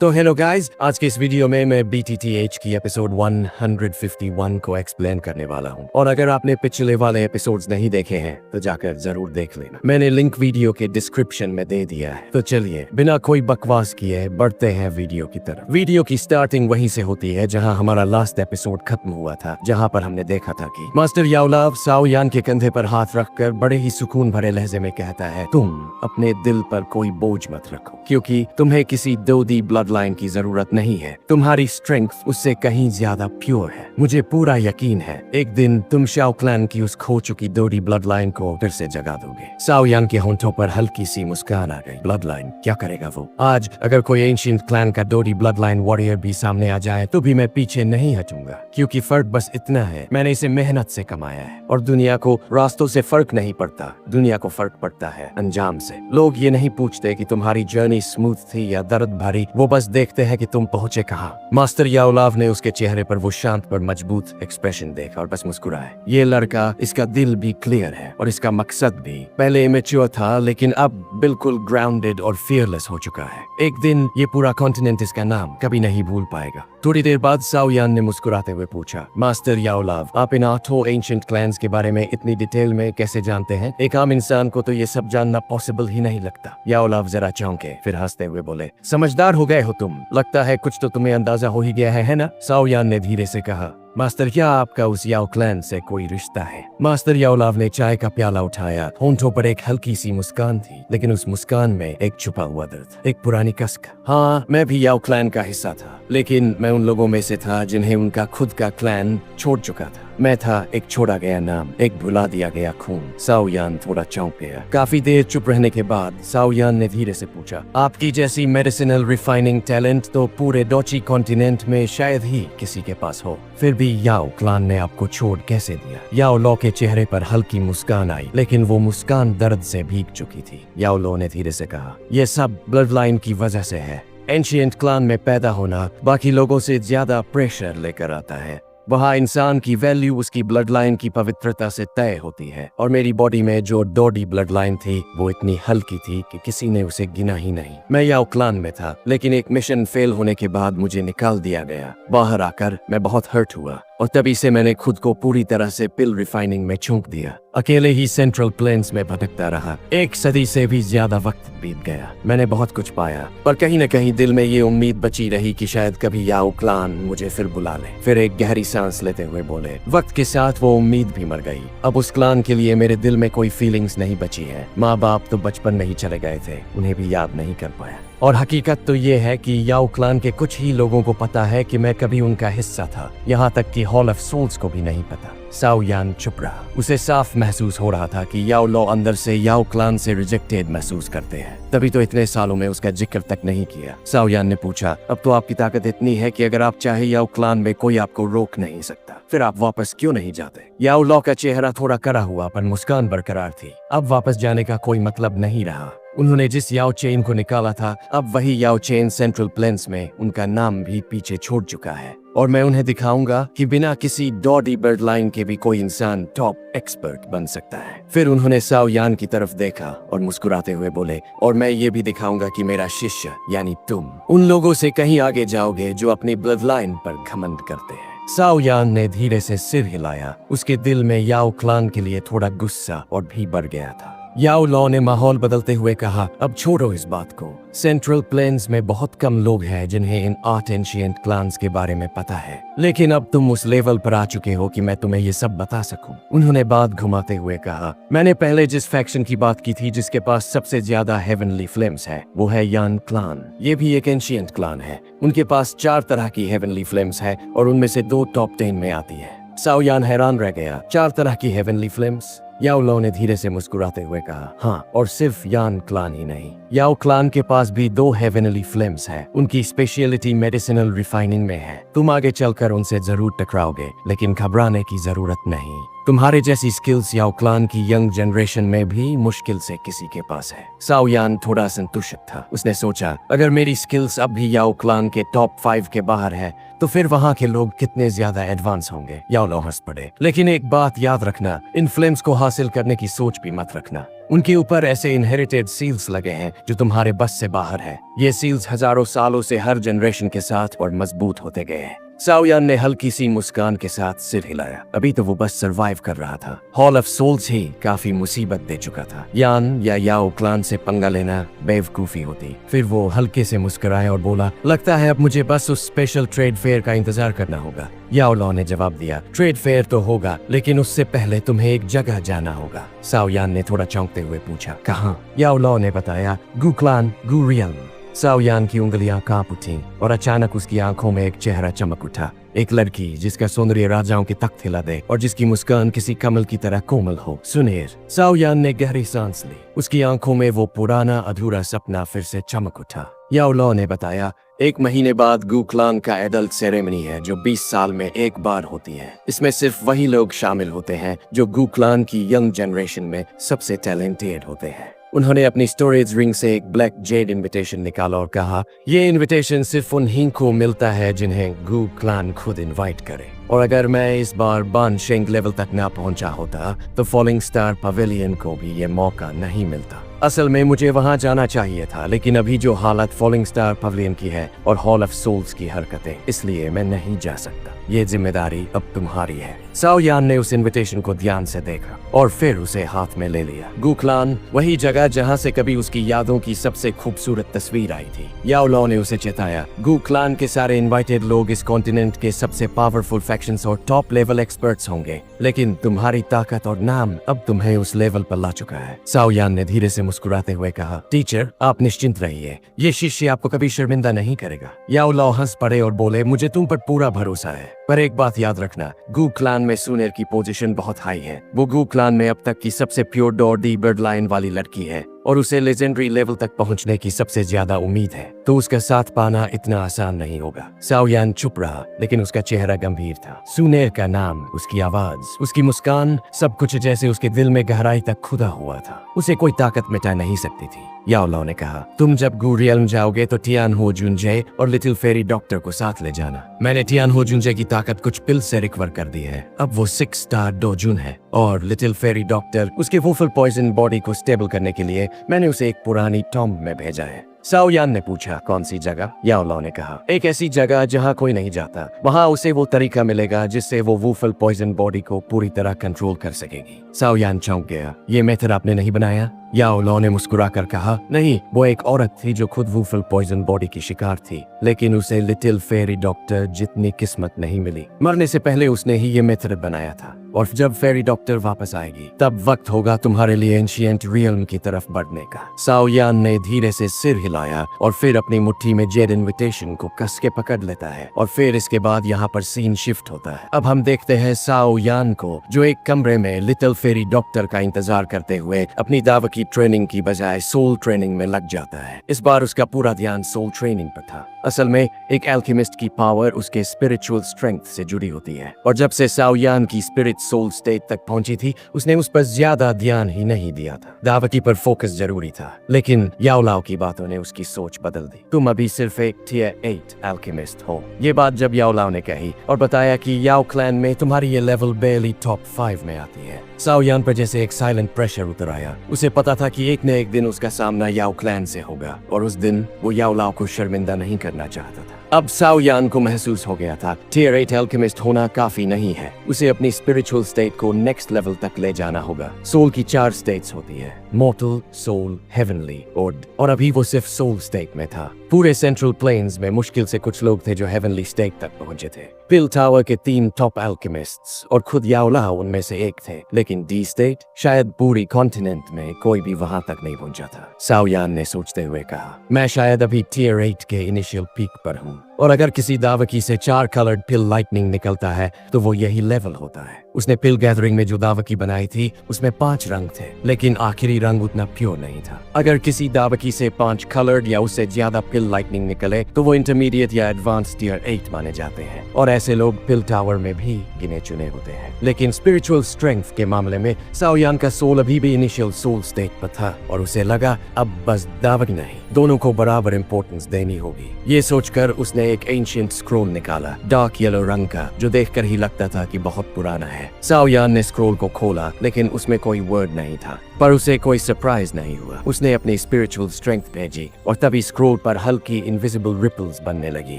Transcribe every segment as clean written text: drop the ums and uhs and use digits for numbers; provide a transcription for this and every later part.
तो hello guys, आज के इस वीडियो में मैं BTTH की एपिसोड 151 को एक्सप्लेन करने वाला हूं। और अगर आपने पिछले वाले एपिसोड्स नहीं देखे हैं तो जाकर जरूर देख लेना। मैंने लिंक वीडियो के डिस्क्रिप्शन में दे दिया है। तो चलिए बिना कोई बकवास किए बढ़ते हैं वीडियो की तरफ। वीडियो की स्टार्टिंग वहीं से होती है जहां हमारा लास्ट एपिसोड खत्म हुआ था, जहां पर हमने देखा था कि मास्टर याओलाव साओ यान के कंधे पर हाथ रखकर बड़े ही सुकून भरे लहजे में कहता है, तुम अपने दिल पर कोई बोझ मत रखो, क्योंकि तुम्हें किसी दोदी ब्लड लाइन की जरूरत नहीं है। तुम्हारी स्ट्रेंथ उससे कहीं ज्यादा प्योर है। मुझे पूरा यकीन है एक दिन तुम शाओ क्लैन की उस खो चुकी दोडी ब्लड लाइन को फिर से जगा दोगे। साओ यान के होंठों पर हल्की सी मुस्कान आ गई। ब्लड लाइन क्या करेगा वो? आज अगर कोई एंशिएंट क्लैन का दोडी ब्लड लाइन वॉरियर भी सामने आ जाए तो भी मैं पीछे नहीं हटूंगा, क्योंकि फर्क बस इतना है, मैंने इसे मेहनत से कमाया है। और दुनिया को रास्तों से फर्क नहीं पड़ता, दुनिया को फर्क पड़ता है अंजाम से। लोग ये नहीं पूछते कि तुम्हारी जर्नी स्मूथ थी या दर्द भरी, वो बस देखते हैं कि तुम पहुंचे कहाँ। मास्टर याओलाव ने उसके चेहरे पर वो शांत पर मजबूत एक्सप्रेशन देखा और बस मुस्कुराए। ये लड़का, इसका दिल भी क्लियर है और इसका मकसद भी। पहले इमेच्योर था लेकिन अब बिल्कुल ग्राउंडेड और फियरलेस हो चुका है। एक दिन ये पूरा कॉन्टिनेंट इसका नाम कभी नहीं भूल पाएगा। थोड़ी देर बाद साओ यान ने मुस्कुराते हुए पूछा, मास्टर याओलाव, आप इन 8 एंशिएंट क्लैंस के बारे में इतनी डिटेल में कैसे जानते हैं? एक आम इंसान को तो ये सब जानना पॉसिबल ही नहीं लगता। याओलाव जरा चौंके, फिर हंसते हुए बोले, समझदार हो गए हो तुम। लगता है कुछ तो तुम्हें अंदाजा हो ही गया है ना? साओ यान ने धीरे से कहा, मास्टर, क्या आपका उस याओ क्लैन से कोई रिश्ता है? मास्टर याओलाव ने चाय का प्याला उठाया। होंठों पर एक हल्की सी मुस्कान थी, लेकिन उस मुस्कान में एक छुपा हुआ दर्द, एक पुरानी कसक। हाँ, मैं भी याओ क्लैन का हिस्सा था, लेकिन मैं उन लोगों में से था जिन्हें उनका खुद का क्लैन छोड़ चुका था। मैं था एक छोड़ा गया नाम, एक भुला दिया गया खून। साओ यान थोड़ा चौंक गया। काफी देर चुप रहने के बाद साओ यान ने धीरे से पूछा, आपकी जैसी मेडिसिनल रिफाइनिंग टैलेंट तो पूरे डोची कॉन्टिनेंट में शायद ही किसी के पास हो। फिर भी याओ क्लैन ने आपको छोड़ कैसे दिया? याओ लो के चेहरे पर हल्की मुस्कान आई, लेकिन वो मुस्कान दर्द से भीग चुकी थी। याओ लो ने धीरे से कहा, यह सब ब्लड लाइन की वजह से है। एंशिएंट क्लैन में पैदा होना बाकी लोगों से ज्यादा प्रेशर लेकर आता है। वहाँ इंसान की वैल्यू उसकी ब्लड लाइन की पवित्रता से तय होती है। और मेरी बॉडी में जो दोडी ब्लड लाइन थी वो इतनी हल्की थी कि किसी ने उसे गिना ही नहीं। मैं याओ क्लैन में था, लेकिन एक मिशन फेल होने के बाद मुझे निकाल दिया गया। बाहर आकर मैं बहुत हर्ट हुआ और तभी से मैंने खुद को पूरी तरह से पिल रिफाइनिंग में झोंक दिया। अकेले ही सेंट्रल प्लेन्स में भटकता रहा। 1 सदी से भी ज्यादा वक्त बीत गया। मैंने बहुत कुछ पाया, पर कहीं न कहीं दिल में ये उम्मीद बची रही कि शायद कभी याओ क्लैन मुझे फिर बुला ले। फिर एक गहरी सांस लेते हुए बोले, वक्त के साथ वो उम्मीद भी मर गई। अब उस क्लैन के लिए मेरे दिल में कोई फीलिंग्स नहीं बची है। माँ बाप तो बचपन में ही चले गए थे, उन्हें भी याद नहीं कर पाया। और हकीकत तो ये है कि याओ क्लैन के कुछ ही लोगों को पता है कि मैं कभी उनका हिस्सा था। यहाँ तक कि हॉल ऑफ सोल्स को भी नहीं पता। साओ यान चुप रहा। उसे साफ महसूस हो रहा था कि याओ लो अंदर से याओ क्लैन से रिजेक्टेड महसूस करते हैं। तभी तो इतने सालों में उसका जिक्र तक नहीं किया। साओ यान ने पूछा, अब तो आपकी ताकत इतनी है कि अगर आप चाहे याओ क्लैन में कोई आपको रोक नहीं सकता, फिर आप वापस क्यों नहीं जाते? याओ लो का चेहरा थोड़ा कड़ा हुआ, पर मुस्कान बरकरार थी। अब वापस जाने का कोई मतलब नहीं रहा। उन्होंने जिस याओ चेन को निकाला था, अब वही याओ चेन सेंट्रल प्लेन्स में उनका नाम भी पीछे छोड़ चुका है। और मैं उन्हें दिखाऊंगा कि बिना किसी दोडी ब्लड लाइन के भी कोई इंसान टॉप एक्सपर्ट बन सकता है। फिर उन्होंने साओ यान की तरफ देखा और मुस्कुराते हुए बोले, और मैं ये भी दिखाऊंगा कि मेरा शिष्य यानी तुम उन लोगों से कहीं आगे जाओगे जो अपनी ब्लड लाइन पर घमंड करते हैं। साओ यान ने धीरे से सिर हिलाया। उसके दिल में याओ क्लैन के लिए थोड़ा गुस्सा और भी बढ़ गया था। याओ लो ने माहौल बदलते हुए कहा, अब छोड़ो इस बात को। सेंट्रल प्लेन्स में बहुत कम लोग हैं जिन्हें इन 8 एंशिएंट क्लैन्स के बारे में पता है, लेकिन अब तुम उस लेवल पर आ चुके हो कि मैं तुम्हें ये सब बता सकूं। उन्होंने बात घुमाते हुए कहा, मैंने पहले जिस फैक्शन की बात की थी जिसके पास सबसे ज्यादा हेवनली फ्लेम्स है, वो है यान क्लैन। ये भी एक एंशिएंट क्लैन है। उनके पास 4 तरह की हेवनली फ्लेम्स है और उनमें से 2 टॉप 10 में आती है। साओ यान हैरान रह गया। 4 तरह की हेवनली फ्लेम्स? याओ लो ने धीरे से मुस्कुराते हुए कहा, हाँ, और सिर्फ यान क्लैन ही नहीं, याओ क्लैन के पास भी 2 हेवनली फ्लेम्स है। उनकी स्पेशलिटी मेडिसिनल रिफाइनिंग में है। तुम आगे चलकर उनसे जरूर टकराओगे, लेकिन घबराने की जरूरत नहीं। तुम्हारे जैसी स्किल्स याओ क्लैन की यंग जनरेशन में भी मुश्किल से किसी के पास है। साओ यान थोड़ा संतुष्ट था। उसने सोचा, अगर मेरी स्किल्स अब भी याओ क्लैन के टॉप 5 के बाहर है, तो फिर वहाँ के लोग कितने ज्यादा एडवांस होंगे। याओ लो हंस पड़े। लेकिन एक बात याद रखना, इन फ्लेम्स को हासिल करने की सोच भी मत रखना। उनके ऊपर ऐसे इनहेरिटेड सील्स लगे हैं जो तुम्हारे बस से बाहर है। ये सील्स हजारों सालों से हर जनरेशन के साथ और मजबूत होते गए हैं। साओ यान ने हल्की सी मुस्कान के साथ सिर हिलाया। अभी तो वो बस सरवाइव कर रहा था। हॉल ऑफ सोल्स ही काफी मुसीबत दे चुका था। यान या याओ क्लान से पंगा लेना बेवकूफी होती। फिर वो हल्के से मुस्कुराया और बोला, लगता है अब मुझे बस उस स्पेशल ट्रेड फेयर का इंतजार करना होगा। याओ लॉ ने जवाब दिया, ट्रेड फेयर तो होगा, लेकिन उससे पहले तुम्हें एक जगह जाना होगा। साओ यान ने थोड़ा चौंकते हुए पूछा, कहाँ? याओ लॉ ने बताया, गु क्लान, गु रियल्म। साओ यान की उंगलियां कांप उठी और अचानक उसकी आंखों में एक चेहरा चमक उठा। एक लड़की जिसका सौंदर्य राजाओं के तख्त हिला दे और जिसकी मुस्कान किसी कमल की तरह कोमल हो, सुनेर। साओ यान ने गहरी सांस ली। उसकी आंखों में वो पुराना अधूरा सपना फिर से चमक उठा। याओ लॉ ने बताया, 1 महीने बाद गु क्लान का एडल्ट सेरेमनी है जो 20 साल में एक बार होती है। इसमें सिर्फ वही लोग शामिल होते हैं जो गु क्लान की यंग जनरेशन में सबसे टैलेंटेड होते हैं। उन्होंने अपनी स्टोरेज रिंग से एक ब्लैक जेड इनविटेशन निकाला और कहा, ये इनविटेशन सिर्फ उन्हीं को मिलता है जिन्हें गु क्लान खुद इनवाइट करे। और अगर मैं इस बार बान शेंग लेवल तक ना पहुंचा होता तो फॉलिंग स्टार पवेलियन को भी ये मौका नहीं मिलता। असल में मुझे वहां जाना चाहिए था, लेकिन अभी जो हालत फॉलिंग स्टार पवेलियन की है और हॉल ऑफ सोल्स की हरकतें, इसलिए मैं नहीं जा सकता। ये जिम्मेदारी अब तुम्हारी है। साओ यान ने उस इनविटेशन को ध्यान से देखा और फिर उसे हाथ में ले लिया। गु क्लान, वही जगह जहां से कभी उसकी यादों की सबसे खूबसूरत तस्वीर आई थी। याओ लॉ ने उसे चेताया, गु क्लान के सारे इनवाइटेड लोग इस कॉन्टिनेंट के सबसे पावरफुल फैक्शंस और टॉप लेवल एक्सपर्ट्स होंगे, लेकिन तुम्हारी ताकत और नाम अब तुम्हें उस लेवल पर ला चुका है। साओ यान ने धीरे से मुस्कुराते हुए कहा, टीचर आप निश्चिंत रहिए, ये शिष्य आपको कभी शर्मिंदा नहीं करेगा। याओ लॉ हंस पड़े और बोले, मुझे तुम पर पूरा भरोसा है, पर एक बात याद रखना, गु क्लान में सुनेर की पोजीशन बहुत हाई है। वो गु क्लान में अब तक की सबसे प्योर डॉर्डी बर्ड लाइन वाली लड़की है और उसे लेजेंडरी लेवल तक पहुंचने की सबसे ज्यादा उम्मीद है, तो उसका साथ पाना इतना आसान नहीं होगा। साओ यान चुप रहा, लेकिन उसका चेहरा गंभीर था। सुनेर का नाम, उसकी आवाज, उसकी मुस्कान, सब कुछ जैसे उसके दिल में गहराई तक खुदा हुआ था। उसे कोई ताकत मिटा नहीं सकती थी। याओ लॉ ने कहा, तुम जब गु रियल्म जाओगे तो टियान हो जुनजे और लिटिल फेरी डॉक्टर को साथ ले जाना। मैंने टियान हो जुनजे की ताकत कुछ पिल से रिकवर कर दी है। अब वो 6 स्टार डोजुन है और लिटिल फेरी डॉक्टर उसके वुफल पॉइजन बॉडी को स्टेबल करने के लिए मैंने उसे एक पुरानी टॉम्ब में भेजा है। साओ यान ने पूछा, कौन सी जगह? याओ लॉ ने कहा, एक ऐसी जगह जहां कोई नहीं जाता। वहां उसे वो तरीका मिलेगा जिससे वो वुफल पॉइजन बॉडी को पूरी तरह कंट्रोल कर सकेगी। साओ यान चौंक गया, ये मेथड आपने नहीं बनाया? याओ लॉ ने मुस्कुराकर कहा, नहीं, वो एक औरत थी जो खुद वुफल पॉइजन बॉडी की शिकार थी, लेकिन उसे लिटिल फेरी डॉक्टर जितनी किस्मत नहीं मिली। मरने से पहले उसने ही ये मेथड बनाया था, और जब फेरी डॉक्टर वापस आएगी तब वक्त होगा तुम्हारे लिए एंशिएंट रियल्म की तरफ बढ़ने का। साओ यान ने धीरे से सिर हिलाया और फिर अपनी मुट्ठी में जेड इनविटेशन को कस के पकड़ लेता है और फिर इसके बाद यहाँ पर सीन शिफ्ट होता है। अब हम देखते हैं साओ यान को जो एक कमरे में लिटिल फेरी डॉक्टर का इंतजार करते हुए अपनी दावा की ट्रेनिंग की बजाय सोल ट्रेनिंग में लग जाता है। इस बार उसका पूरा ध्यान सोल ट्रेनिंग पर था। असल में एक एल्केमिस्ट की पावर उसके स्पिरिचुअल स्ट्रेंथ से जुड़ी होती है, और जब से साओ यान की स्पिरिट सोल स्टेट तक पहुंची थी उसने उस पर ज्यादा ध्यान ही नहीं दिया था। दावकी पर फोकस जरूरी था, लेकिन याओ लाओ की बातों ने उसकी सोच बदल दी। तुम अभी सिर्फ एक टियर 8 एल्केमिस्ट हो। ये बात जब याओ लाओ ने कही और बताया कि याओ क्लैन में तुम्हारी ये लेवल बेली टॉप 5 में आती है, साओ यान पर जैसे एक साइलेंट प्रेशर उतर आया। उसे पता था कि एक न एक दिन उसका सामना याओ क्लैन से होगा, और उस दिन वो याओ लाओ को शर्मिंदा नहीं करना चाहता था। अब साओ यान को महसूस हो गया था टियर 8 एल्केमिस्ट होना काफी नहीं है, उसे अपनी स्पिरिचुअल स्टेट को नेक्स्ट लेवल तक ले जाना होगा। सोल की 4 स्टेट्स होती है, मॉर्टल, सोल, हेवनली, ओड, और अभी वो सिर्फ सोल स्टेट में था। पूरे सेंट्रल प्लेन्स में मुश्किल से कुछ लोग थे जो हेवनली स्टेट तक पहुंचे थे। पिल टावर के 3 टॉप एल्केमिस्ट्स और खुद याओ लाओ उनमें से एक थे, लेकिन डी स्टेट शायद पूरी कॉन्टिनेंट में कोई भी वहां तक नहीं पहुंचा था। साओ यान ने सोचते हुए कहा, मैं शायद अभी टियर 8 के इनिशियल पीक पर हूँ, और अगर किसी दावकी से 4 कलर्ड पिल लाइटनिंग निकलता है तो वो यही लेवल होता है। उसने पिल गैदरिंग में जो दावकी बनाई थी उसमें 5 रंग थे, लेकिन आखिरी रंग उतना प्योर नहीं था। अगर किसी दावकी से 5 कलर्ड या उससे ज्यादा पिल लाइटनिंग निकले तो वो इंटरमीडिएट या एडवांस टियर 8 माने जाते हैं, और ऐसे लोग पिल टावर में भी गिने चुने होते हैं। लेकिन स्पिरिचुअल स्ट्रेंथ के मामले में साओ यान का सोल अभी भी इनिशियल सोल स्टेट पर था, और उसे लगा अब बस दावकी नहीं, दोनों को बराबर इंपॉर्टेंस देनी होगी। ये सोचकर उसने उसने एक एंशिएंट स्क्रोल निकाला, डार्क येलो रंग का, जो देखकर ही लगता था कि बहुत पुराना है। साओ यान ने स्क्रोल को खोला, लेकिन उसमें कोई वर्ड नहीं था, पर उसे कोई सरप्राइज नहीं हुआ। उसने अपनी स्पिरिचुअल स्ट्रेंथ भेजी और तभी स्क्रोल पर हल्की इनविजिबल रिपल्स बनने लगी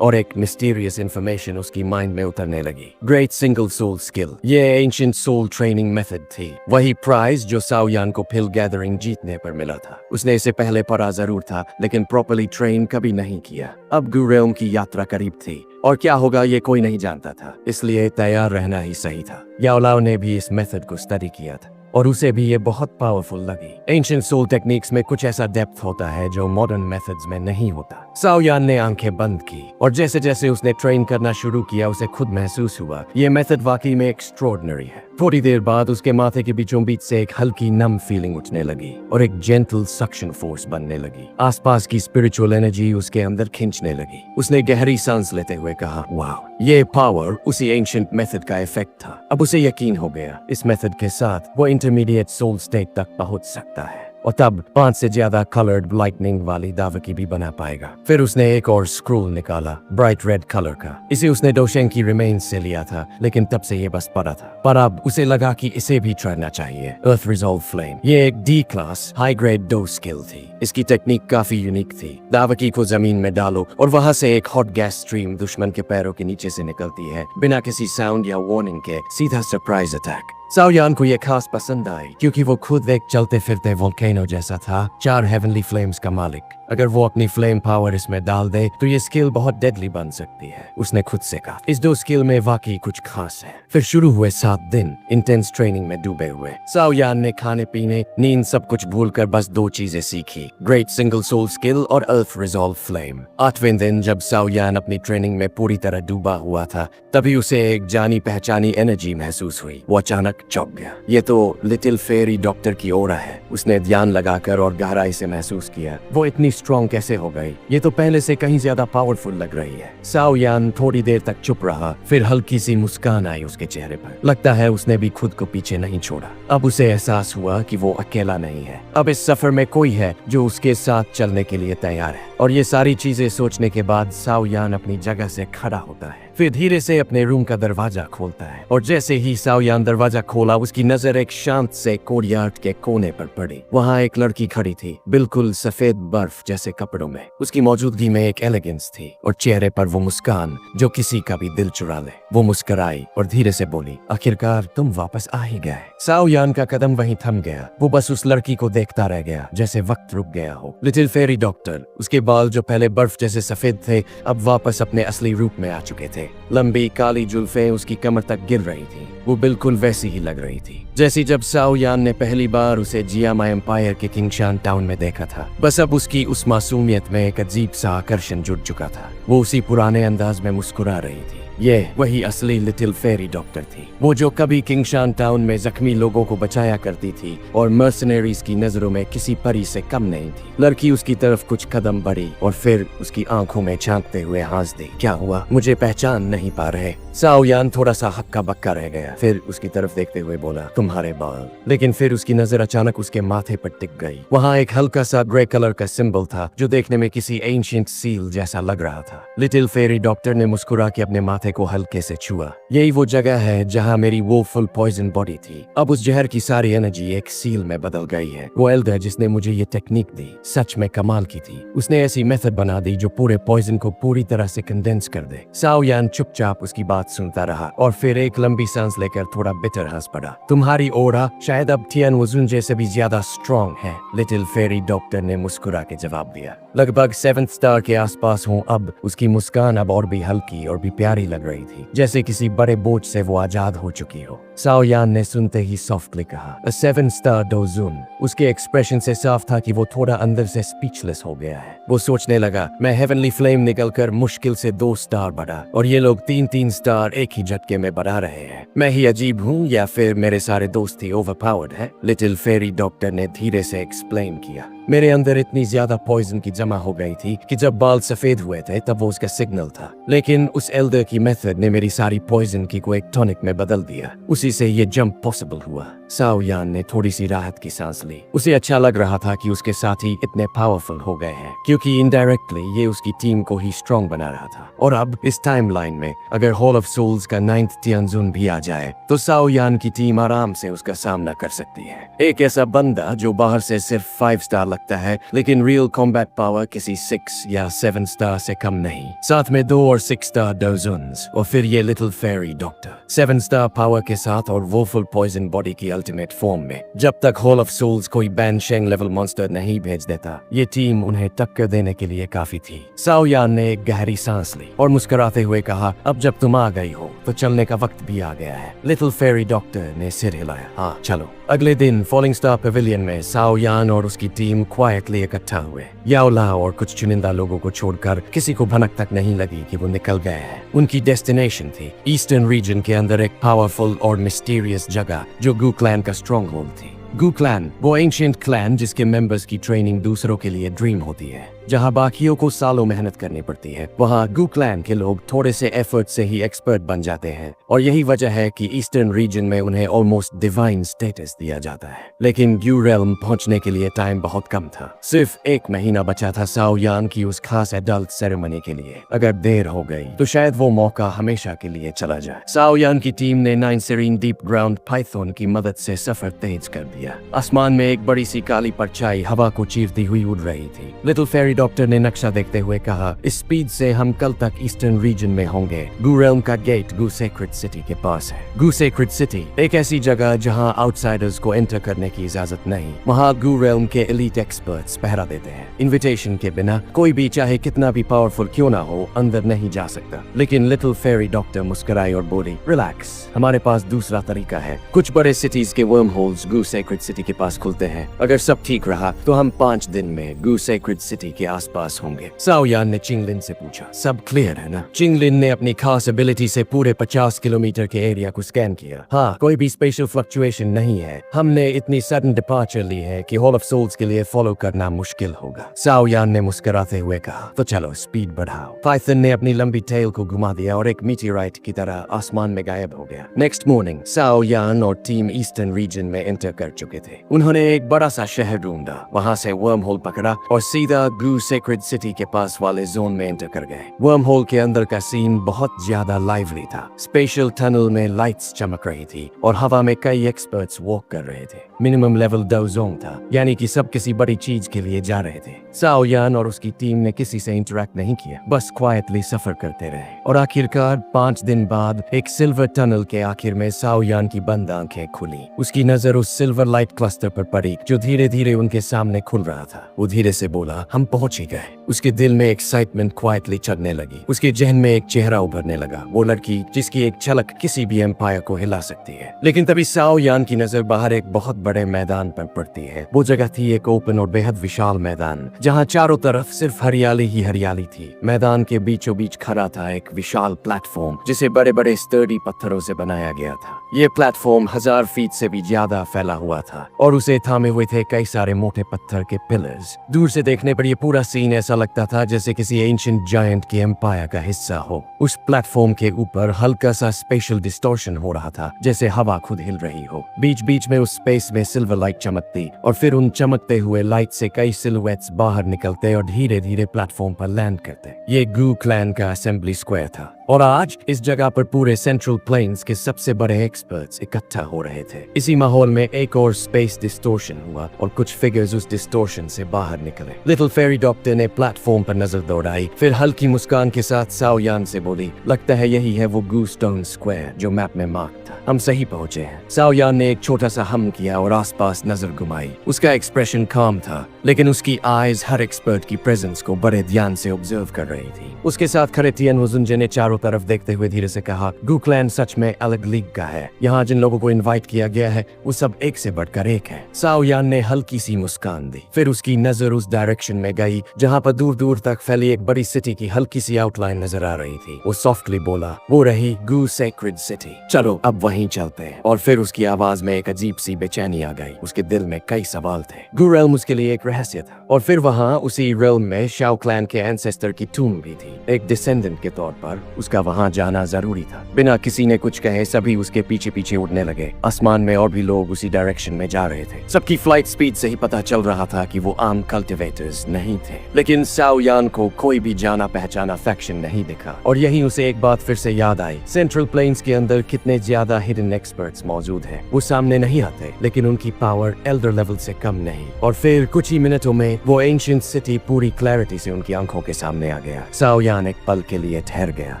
और एक मिस्टीरियस इंफॉर्मेशन उसकी माइंड में उतरने लगी। ग्रेट सिंगल सोल स्किल, ये एंशिएंट सोल ट्रेनिंग मेथड थी, वही प्राइज जो साओ यान को पिल गैदरिंग जीतने पर मिला था। उसने इसे पहले पढ़ा जरूर था, लेकिन प्रॉपर्ली ट्रेन कभी नहीं किया। अब गुरेम की यात्रा करीब थी और क्या होगा ये कोई नहीं जानता था, इसलिए तैयार रहना ही सही था। याओलाओ ने भी इस मेथड को स्टडी किया था और उसे भी ये बहुत पावरफुल लगी। एंशिएंट सोल टेक्निक्स में कुछ ऐसा डेप्थ होता है जो मॉडर्न मेथड्स में नहीं होता। साओ यान ने आंखें बंद की और जैसे जैसे उसने ट्रेन करना शुरू किया, उसे खुद महसूस हुआ ये मेथड वाकई में एक्स्ट्रॉर्डिनरी है। थोड़ी देर बाद उसके माथे के बीचों बीच से एक हल्की नम फीलिंग उठने लगी और एक जेंटल सक्शन फोर्स बनने लगी। आसपास की स्पिरिचुअल एनर्जी उसके अंदर खींचने लगी। उसने गहरी सांस लेते हुए कहा, वाह, ये पावर उसी एंशिएंट मेथड का इफेक्ट था। अब उसे यकीन हो गया, इस मेथड के साथ वो इंटरमीडिएट सोल स्टेट तक पहुंच सकता है और तब 5 से ज्यादा कलर्ड लाइटनिंग वाली दावकी भी बना पाएगा। फिर उसने एक और स्क्रोल निकाला, ब्राइट रेड कलर का। इसे उसने डोशेंग की रिमेन्स से लिया था, लेकिन तब से ये बस पड़ा था। पर अब उसे लगा कि इसे भी ट्राई चाहिए। अर्थ रिजॉल्व फ्लेम, ये एक डी क्लास हाई ग्रेड डो स्किल थी। इसकी टेक्निक काफी यूनिक थी। दावकी को जमीन में डालो और वहां से एक हॉट गैस स्ट्रीम दुश्मन के पैरों के नीचे से निकलती है, बिना किसी साउंड या वार्निंग के, सीधा सरप्राइज अटैक। साओ यान को यह खास पसंद आई क्योंकि वो खुद एक चलते फिरते वोल्केनो जैसा था, 4 हेवनली फ्लेम्स का मालिक। अगर वो अपनी फ्लेम पावर इसमें डाल दे तो ये स्किल बहुत डेडली बन सकती है, उसने खुद से कहा। इस दो स्किल में वाकई कुछ खास है। फिर शुरू हुए 7 दिन इंटेंस ट्रेनिंग में डूबे हुए। साओ यान ने खाने पीने, नींद सब कुछ भूलकर बस 2 चीजें सीखी, ग्रेट सिंगल सोल स्किल और अर्थ रिजॉल्व फ्लेम। 8वें दिन जब साओ यान अपनी ट्रेनिंग में पूरी तरह डूबा हुआ था, तभी उसे एक जानी पहचानी एनर्जी महसूस हुई। वो अचानक चौंक गया। ये तो लिटिल फेरी डॉक्टर की ओरा है। उसने ध्यान लगाकर और गहराई से महसूस किया, वो इतनी स्ट्रॉन्ग कैसे हो गई? ये तो पहले से कहीं ज्यादा पावरफुल लग रही है। साओ यान थोड़ी देर तक चुप रहा, फिर हल्की सी मुस्कान आई उसके चेहरे पर। लगता है उसने भी खुद को पीछे नहीं छोड़ा। अब उसे एहसास हुआ कि वो अकेला नहीं है। अब इस सफर में कोई है जो उसके साथ चलने के लिए तैयार है। और ये सारी चीजें सोचने के बाद साओ यान अपनी जगह से खड़ा होता है, फिर धीरे से अपने रूम का दरवाजा खोलता है। और जैसे ही साओ यान दरवाजा खोला, उसकी नजर एक शांत से कोर्टयार्ड के कोने पर पड़ी। वहाँ एक लड़की खड़ी थी, बिल्कुल सफेद बर्फ जैसे कपड़ों में। उसकी मौजूदगी में एक एलिगेंस थी और चेहरे पर वो मुस्कान जो किसी का भी दिल चुरा ले। वो मुस्कुराई और धीरे से बोली, आखिरकार तुम वापस आ ही गए। साओ यान का कदम वहीं थम गया। वो बस उस लड़की को देखता रह गया, जैसे वक्त रुक गया हो। लिटिल फेरी डॉक्टर, उसके बाल जो पहले बर्फ जैसे सफेद थे, अब वापस अपने असली रूप में आ चुके थे। लंबी काली जुल्फें उसकी कमर तक गिर रही थी। वो बिल्कुल वैसी ही लग रही थी जैसी जब साओ यान ने पहली बार उसे जियामा एम्पायर के किंगशान टाउन में देखा था। बस अब उसकी उस मासूमियत में एक अजीब सा आकर्षण जुड़ चुका था। वो उसी पुराने अंदाज में मुस्कुरा रही थी। ये वही असली लिटिल फेरी डॉक्टर थी, वो जो कभी किंगशान टाउन में जख्मी लोगों को बचाया करती थी और मर्सनरीज की नजरों में किसी परी से कम नहीं थी। लड़की उसकी तरफ कुछ कदम बढ़ी और फिर उसकी आंखों में झांकते हुए हंस दी। क्या हुआ, मुझे पहचान नहीं पा रहे? साओ यान थोड़ा सा हक्का बक्का रह गया, फिर उसकी तरफ देखते हुए बोला, तुम्हारे बाल। लेकिन फिर उसकी नजर अचानक उसके माथे पर टिक गई। वहाँ एक हल्का सा ग्रे कलर का सिंबल था जो देखने में किसी एंशिएंट सील जैसा लग रहा था। लिटिल फेरी डॉक्टर ने मुस्कुरा के अपने माथे को हल्के से छुआ। यही वो जगह है जहाँ मेरी वो फुल पॉइजन बॉडी थी। अब उस जहर की सारी एनर्जी एक सील में बदल गई है। वो एल्डर जिसने मुझे ये टेक्निक दी सच में कमाल की थी। उसने ऐसी मेथड बना दी जो पूरे पॉइजन को पूरी तरह से कंडेंस कर दे। साओ यान चुपचाप उसकी बात सुनता रहा और फिर एक लंबी सांस लेकर थोड़ा बिटर हंस पड़ा। तुम्हारी ओरा शायद अब थियन वजुन से भी ज्यादा स्ट्रॉन्ग है, लिटिल फेरी डॉक्टर ने मुस्कुरा के जवाब दिया। लगभग 7th स्टार के आसपास हूँ अब। उसकी मुस्कान अब और भी हल्की और भी प्यारी लग रही थी, जैसे किसी बड़े बोझ से वो आजाद हो चुकी हो। साओ यान ने सुनते ही सॉफ्टली कहा, A 7 स्टार डोजुन। उसके एक्सप्रेशन से साफ था कि वो थोड़ा अंदर से स्पीचलेस हो गया है। वो सोचने लगा, मैं हेवनली फ्लेम निकलकर मुश्किल से 2 स्टार बढ़ा और ये लोग 3-3 स्टार एक ही झटके में बढ़ा रहे हैं। मैं ही अजीब हूँ या फिर मेरे सारे दोस्त ही ओवरपावर्ड है? लिटिल फेरी डॉक्टर ने धीरे से एक्सप्लेन किया। मेरे अंदर इतनी ज्यादा पॉइजन की जमा हो गई थी कि जब बाल सफेद हुए थे तब वो उसका सिग्नल था। लेकिन उस एल्डर की मेथड ने मेरी सारी पॉइजन की को एक टॉनिक में बदल दिया। उसी से ये जंप पॉसिबल हुआ। साओ यान ने थोड़ी सी राहत की सांस ली। उसे अच्छा लग रहा था कि उसके साथी इतने पावरफुल हो गए हैं, क्योंकि इनडायरेक्टली ये उसकी टीम को ही स्ट्रॉन्ग बना रहा था। और अब इस टाइमलाइन में अगर हॉल ऑफ सोल्स का 9th तियानजुन भी आ जाए तो साओ यान की टीम आराम से उसका सामना कर सकती है। एक ऐसा बंदा जो बाहर से सिर्फ 5 स्टार लगता है, लेकिन रियल कॉम्बैट पावर किसी 6 या 7 स्टार से कम नहीं। साथ में 2 और 6 स्टार डोजुन्स, और फिर ये little fairy doctor 7 star power के साथ और वो फुल पॉइजन बॉडी की अल्टीमेट फॉर्म में। जब तक हॉल ऑफ सोल्स कोई बैन शेंग लेवल मॉन्स्टर नहीं भेज देता, ये टीम उन्हें टक्कर देने के लिए काफी थी। साओ यान ने एक गहरी सांस ली और मुस्कुराते हुए कहा, अब जब तुम आ गई हो तो चलने का वक्त भी आ गया है। लिटिल फेरी डॉक्टर ने सिर हिलाया। हाँ चलो। अगले दिन फॉलिंग स्टार पेविलियन में साओ यान और उसकी टीम क्वाइटली इकट्ठा हुए। याओ लाओ और कुछ चुनिंदा लोगों को छोड़कर किसी को भनक तक नहीं लगी कि वो निकल गए हैं। उनकी डेस्टिनेशन थी ईस्टर्न रीजन के अंदर एक पावरफुल और मिस्टीरियस जगह जो गू क्लैन का स्ट्रॉन्ग होल्ड थी। गू क्लैन वो एंशिएंट क्लैन जिसके मेंबर्स की ट्रेनिंग दूसरों के लिए ड्रीम होती है। जहां बाकियों को सालों मेहनत करनी पड़ती है, वहां गू क्लैन के लोग थोड़े से एफर्ट से ही एक्सपर्ट बन जाते हैं। और यही वजह है कि ईस्टर्न रीजन में उन्हें ऑलमोस्ट डिवाइन स्टेटस दिया जाता है। लेकिन ग्यू रेल्म पहुंचने के लिए टाइम बहुत कम था। सिर्फ 1 महीना बचा था साओ यान की उस खास एडल्ट सेरेमनी के लिए। अगर देर हो गई तो शायद वो मौका हमेशा के लिए चला जाए। साओ यान की टीम ने 9 सेरीन डीप ग्राउंड पाइथन की मदद से सफर तेज कर दिया। आसमान में एक बड़ी सी काली परछाई हवा को चीरती हुई उड़ रही थी। लिटिल फेरी डॉक्टर ने नक्शा देखते हुए कहा, इस स्पीड से हम कल तक ईस्टर्न रीजन में होंगे। गू रेल्म का गेट गू सेक्रेड सिटी के पास है। गू सेक्रेड सिटी एक ऐसी जगह जहां आउटसाइडर्स को एंटर करने की इजाजत नहीं। वहां गू रेल्म के एलीट एक्सपर्ट्स पहरा देते हैं। इन्विटेशन के बिना कोई भी चाहे कितना भी पावरफुल क्यों ना हो अंदर नहीं जा सकता। लेकिन लिटिल फेरी डॉक्टर मुस्कुराई और बोली, रिलैक्स, हमारे पास दूसरा तरीका है। कुछ बड़े सिटीज के वर्म होल्स गू सेक्रेड सिटी के पास खुलते हैं। अगर सब ठीक रहा तो हम 5 दिन में गू सेक्रेड सिटी के आसपास होंगे। साओ यान ने चिंगलिन से पूछा, सब क्लियर है ना? चिंगलिन ने अपनी खास एबिलिटी से पूरे 50 किलोमीटर के एरिया को स्कैन किया। हाँ, कोई भी स्पेशल फ्लक्चुएशन नहीं है। हमने इतनी सडन डिपार्चर ली है कि हॉल ऑफ सोल्स के लिए फॉलो करना मुश्किल होगा। साओ यान ने मुस्कुराते हुए कहा, तो चलो स्पीड बढ़ाओ। पाइथन ने अपनी लंबी टेल को घुमा दिया और एक मीटियोराइट की तरह आसमान में गायब हो गया। नेक्स्ट मॉर्निंग साओ यान और टीम ईस्टर्न रीजन में एंटर कर चुके थे। उन्होंने एक बड़ा सा शहर ढूंढा, वहां से वर्म होल पकड़ा और सीधा गू सेक्रेड सिटी के पास वाले जोन में एंटर कर गए। वर्म होल के अंदर का सीन बहुत ज्यादा लाइवली था। स्पेशल टनल में लाइट्स चमक रही थी और हवा में कई एक्सपर्ट्स वॉक कर रहे थे। मिनिमम लेवल डोजोन था, यानी कि सब किसी बड़ी चीज के लिए जा रहे थे। साओ यान और उसकी टीम ने किसी से इंटरेक्ट नहीं किया, बस क्वाइटली सफर करते रहे। और आखिरकार 5 दिन बाद एक सिल्वर टनल के आखिर में साओ यान की बंद आंखें खुली। उसकी नजर उस सिल्वर लाइट क्लस्टर पर पड़ी जो धीरे धीरे उनके सामने खुल रहा था। वो धीरे से बोला, हम पहुंच ही गए। उसके दिल में एक्साइटमेंट क्वाइटली चढ़ने लगी। उसके जहन में एक चेहरा उभरने लगा, वो लड़की जिसकी एक झलक किसी भी एम्पायर को हिला सकती है। लेकिन तभी साओ यान की नजर बाहर एक बहुत बड़े मैदान पर पड़ती है। वो जगह थी एक ओपन और बेहद विशाल मैदान जहां चारों तरफ सिर्फ हरियाली ही हरियाली थी। मैदान के बीचों बीच खड़ा था एक विशाल प्लेटफॉर्म जिसे बड़े बड़े स्टर्डी पत्थरों से बनाया गया था। ये प्लेटफॉर्म 1000 फीट से भी ज्यादा फैला हुआ था और उसे थामे हुए थे कई सारे मोटे पत्थर के पिलर्स। दूर से देखने पर यह पूरा सीन ऐसा लगता था जैसे किसी एंशिएंट जायंट के एम्पायर का हिस्सा हो। उस प्लेटफॉर्म के ऊपर हल्का सा स्पेशल डिस्टॉर्शन हो रहा था, जैसे हवा खुद हिल रही हो। बीच बीच में उस स्पेस में सिल्वर लाइट चमकती और फिर उन चमकते हुए लाइट से कई सिलुएट्स बाहर निकलते और धीरे धीरे प्लेटफॉर्म पर लैंड करते। ये गू क्लैन का असेंबली स्क्वायर था और आज इस जगह पर पूरे सेंट्रल प्लेन्स के सबसे बड़े एक्सपर्ट्स इकट्ठा हो रहे थे। इसी माहौल में एक और स्पेस डिस्टॉर्शन हुआ और कुछ फिगर्स उस डिस्टॉर्शन से बाहर निकले। लिटिल फेरी डॉक्टर ने प्लेटफॉर्म पर नजर दौड़ाई, फिर हल्की मुस्कान के साथ साओ यान से बोली, लगता है यही है वो गू स्टोन स्क्वायर जो मैप में मार्क था। हम सही पहुंचे हैं। साओ यान ने एक छोटा सा हम किया और आसपास नजर घुमाई। उसका एक्सप्रेशन काम था, लेकिन उसकी आईज हर एक्सपर्ट की प्रेजेंस को बड़े ध्यान से ऑब्जर्व कर रही थी। उसके साथ खड़े तियन वजुनजे ने चारों तरफ देखते हुए धीरे से कहा, गू क्लैन सच में अलग लीग का है। यहाँ जिन लोगों को इनवाइट किया गया है वो सब एक से बढ़कर एक है। साओ यान ने हल्की सी मुस्कान दी, फिर उसकी नजर उस डायरेक्शन में गई जहाँ पर दूर दूर तक फैली एक बड़ी सिटी की हल्की सी आउटलाइन नजर आ रही थी। वो सॉफ्टली बोला, वो रही गू सेक्रेड सिटी, चलो अब वहीं चलते हैं। और फिर उसकी आवाज में एक अजीब सी बेचैनी आ गई। उसके दिल में कई सवाल थे। गू रेल्म उसके लिए एक रहस्य था। और फिर वहाँ उसी रेल्म में शाओ क्लैन के एंसेस्टर की टूम भी थी। एक डिसेंडेंट के तौर पर उसका वहाँ जाना जरूरी था। बिना किसी ने कुछ कहे सभी उसके पीछे पीछे उड़ने लगे। आसमान में और भी लोग उसी डायरेक्शन में जा रहे थे। सबकी फ्लाइट स्पीड से ही पता चल रहा था कि वो आम कल्टिवेटर्स नहीं थे। लेकिन साओ यान को कोई भी जाना पहचाना फैक्शन नहीं दिखा। और यही उसे एक बात फिर से याद आई, सेंट्रल प्लेन्स के अंदर कितने ज्यादा हिडन एक्सपर्ट्स मौजूद हैं। वो सामने नहीं आते, लेकिन उनकी पावर एल्डर लेवल से कम नहीं। और फिर कुछ ही मिनटों में वो एंशिएंट सिटी पूरी क्लैरिटी से उनकी आंखों के सामने आ गया। साओ यान एक पल के लिए ठहर गया।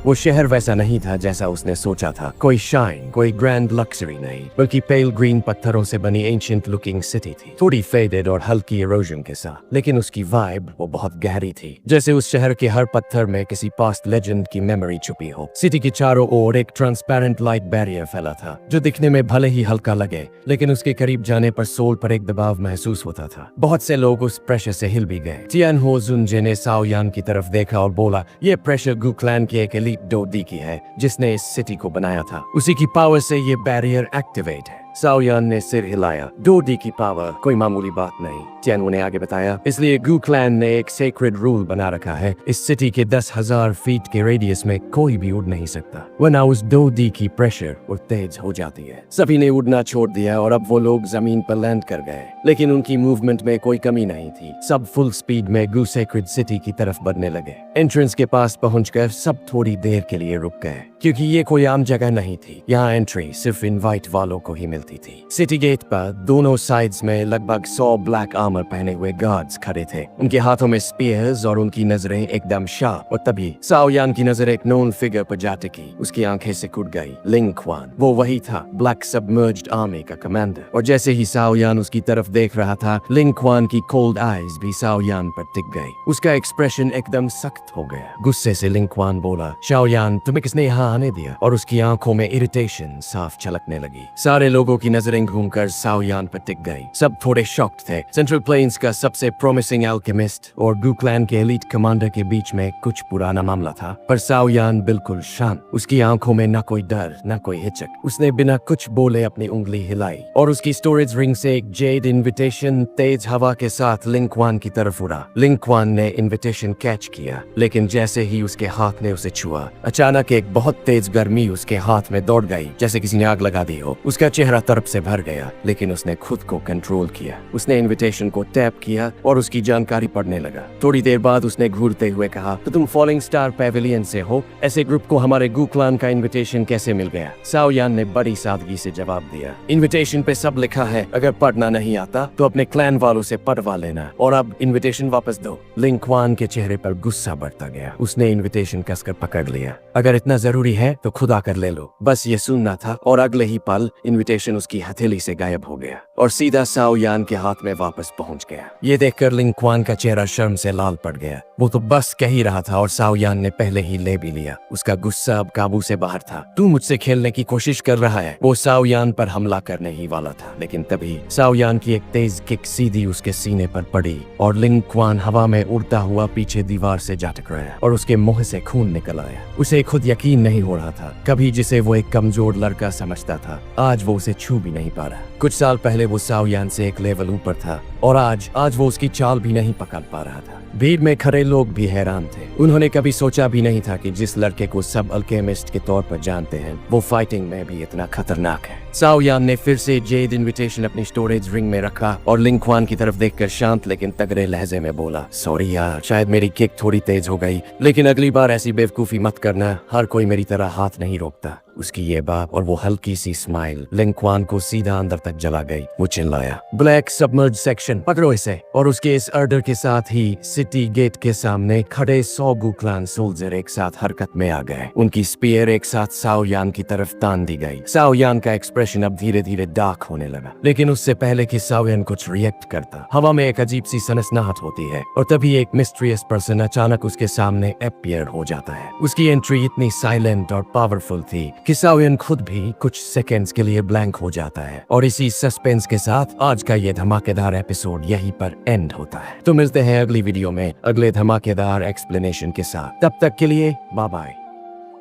वो शहर वैसा नहीं था जैसा उसने सोचा था। कोई शाइन, कोई ग्रैंड लक्सरी नहीं, बल्कि पेल ग्रीन पत्थरों से बनी एंशिएंट लुकिंग सिटी थी, थोड़ी फेडेड और हल्की इरोजन के साथ। लेकिन उसकी वाइब वो बहुत गहरी थी, जैसे उस शहर के हर पत्थर में किसी पास्ट लेजेंड की मेमोरी छुपी हो। सिटी के चारों ओर एक ट्रांसपेरेंट लाइट बैरियर फैला था, जो दिखने में भले ही हल्का लगे, लेकिन उसके करीब जाने पर सोल पर एक दबाव महसूस होता था। बहुत से लोग उस प्रेशर से हिल भी गए। टियान हो जुनजे ने साओ यान की तरफ देखा और बोला, ये प्रेशर गु क्लैन की एक एलीट डोडी की है, जिसने इस सिटी को बनाया था। उसी की पावर से ये बैरियर एक्टिवेट है। साओ यान ने सिर हिलाया। डोडी की पावर कोई मामूली बात नहीं, टियान ने आगे बताया। इसलिए गु क्लैन ने एक सेक्रेड रूल बना रखा है, इस सिटी के 10,000 फीट के रेडियस में कोई भी उड़ नहीं सकता, वरना उस डोडी की प्रेशर और तेज हो जाती है। सभी ने उड़ना छोड़ दिया और अब वो लोग जमीन पर लैंड कर गए, लेकिन उनकी मूवमेंट में कोई कमी नहीं थी। सब फुल स्पीड में गु सेक्रेड सिटी की तरफ बढ़ने लगे। एंट्रेंस के पास पहुंचकर सब थोड़ी देर के लिए रुक गए, क्योंकि ये कोई आम जगह नहीं थी। यहाँ एंट्री सिर्फ इनवाइट वालों को ही मिलती थी। सिटी गेट पर दोनों साइड्स में लगभग 100 ब्लैक आर्मर पहने हुए गार्ड्स खड़े थे। उनके हाथों में स्पीयर्स और उनकी नजरें एकदम शार्प। और तभी साओ यान की नजर एक नोन फिगर पर जा टिकी। उसकी आंखें सिकुड़ गई। लिंग क्वान, वो वही था, ब्लैक सबमर्ज्ड आर्मी का कमांडर। और जैसे ही साओ यान उसकी तरफ देख रहा था, लिंग क्वान की कोल्ड आईज भी साओ यान पर टिक गई। उसका एक्सप्रेशन एकदम सख्त हो गया। गुस्से से लिंग क्वान बोला, शाओ यान, तुम्हें किसने यहाँ आने दिया? और उसकी आंखों में इरिटेशन साफ झलकने लगी। सारे लोगों की नजरें घूमकर साओ यान पर टिक गई। सब थोड़े शॉक्ड थे। सेंट्रल प्लेन्स का सबसे प्रॉमिसिंग एल्केमिस्ट और गु क्लैन के एलीट कमांडर के बीच में कुछ पुराना मामला था, पर साओ यान बिल्कुल शांत। उसकी आंखों में न कोई डर न कोई हिचक। उसने बिना कुछ बोले अपनी उंगली हिलाई और उसकी स्टोरेज रिंग से एक जेड इन्विटेशन तेज हवा के साथ लिंग क्वान की तरफ उड़ा। लिंग क्वान ने इन्विटेशन कैच किया, लेकिन जैसे ही उसके हाथ ने उसे छुआ, अचानक एक बहुत तेज गर्मी उसके हाथ में दौड़ गई, जैसे किसी ने आग लगा दी हो। उसका चेहरा तरफ से भर गया, लेकिन उसने खुद को कंट्रोल किया। उसने इनविटेशन को टैप किया और उसकी जानकारी पढ़ने लगा। थोड़ी देर बाद उसने घूरते हुए कहा, तो तुम फॉलिंग स्टार पेविलियन से हो? ऐसे ग्रुप को हमारे गु क्लैन का इनविटेशन कैसे मिल गया? साओ यान ने बड़ी सादगी से जवाब दिया, इनविटेशन पे सब लिखा है, अगर पढ़ना नहीं आता तो अपने क्लैन वालों से पढ़वा लेना, और अब इनविटेशन वापस दो। लिंग क्वान के चेहरे पर गुस्सा बढ़ता गया। उसने इनविटेशन कसकर पकड़ लिया। अगर इतना जरूरी है तो खुद आकर ले लो, बस ये सुनना था। और अगले ही पल इनविटेशन उसकी हथेली से गायब हो गया और सीधा साओ यान के हाथ में वापस पहुंच गया। ये देखकर लिंग क्वान का चेहरा शर्म से लाल पड़ गया। वो तो बस कह ही रहा था और साओ यान ने पहले ही ले भी लिया। उसका गुस्सा अब काबू से बाहर था। तू मुझसे खेलने की कोशिश कर रहा है? वो साओ यान पर हमला करने ही वाला था, लेकिन तभी साओ यान की एक तेज किक सीधी उसके सीने पर पड़ी और लिंग क्वान हवा में उड़ता हुआ पीछे दीवार से जा टकराया और उसके मुंह से खून निकल आया। उसे खुद यकीन नहीं हो रहा था। कभी जिसे वो एक कमजोर लड़का समझता था, आज वो उसे छू भी नहीं पा रहा। कुछ साल पहले वो साओ यान से एक लेवल ऊपर था और आज वो उसकी चाल भी नहीं पकड़ पा रहा था। भीड़ में खड़े लोग भी हैरान थे। उन्होंने कभी सोचा भी नहीं था कि जिस लड़के को सब अल्केमिस्ट के तौर पर जानते हैं, वो फाइटिंग में भी इतना खतरनाक है। साओ यान ने फिर से जेड इनविटेशन अपनी स्टोरेज रिंग में रखा और लिंग क्वान की तरफ देखकर शांत लेकिन तगड़े लहजे में बोला, सॉरी यार, शायद मेरी किक थोड़ी तेज हो गई, लेकिन अगली बार ऐसी बेवकूफी मत करना। हर कोई मेरी तरह हाथ नहीं रोकता। उसकी ये बात और वो हल्की सी स्माइल लिंग क्वान को सीधा अंदर तक जला गई। वो चिल्लाया, ब्लैक सबमर्ज सेक्शन, पकड़ो इसे। और उसके इस ऑर्डर के साथ ही सिटी गेट के सामने खड़े 100 गु क्लैन सोल्जर एक साथ हरकत में आ गए। उनकी स्पीयर एक साथ साओ यान की तरफ तान दी गई। साओ यान का एक्सप्रेशन अब धीरे धीरे डार्क होने लगा, लेकिन उससे पहले कि साओ यान कुछ रिएक्ट करता, हवा में एक अजीब सी सनसनाहट होती है और तभी एक मिस्टीरियस पर्सन अचानक उसके सामने अपीयर हो जाता है। उसकी एंट्री इतनी साइलेंट और पावरफुल थी कि साओ यान खुद भी कुछ सेकंड्स के लिए ब्लैंक हो जाता है। और इसी सस्पेंस के साथ आज का ये धमाकेदार एपिसोड यहीं पर एंड होता है। तो मिलते हैं अगली वीडियो में अगले धमाकेदार एक्सप्लेनेशन के साथ। तब तक के लिए बाय बाय।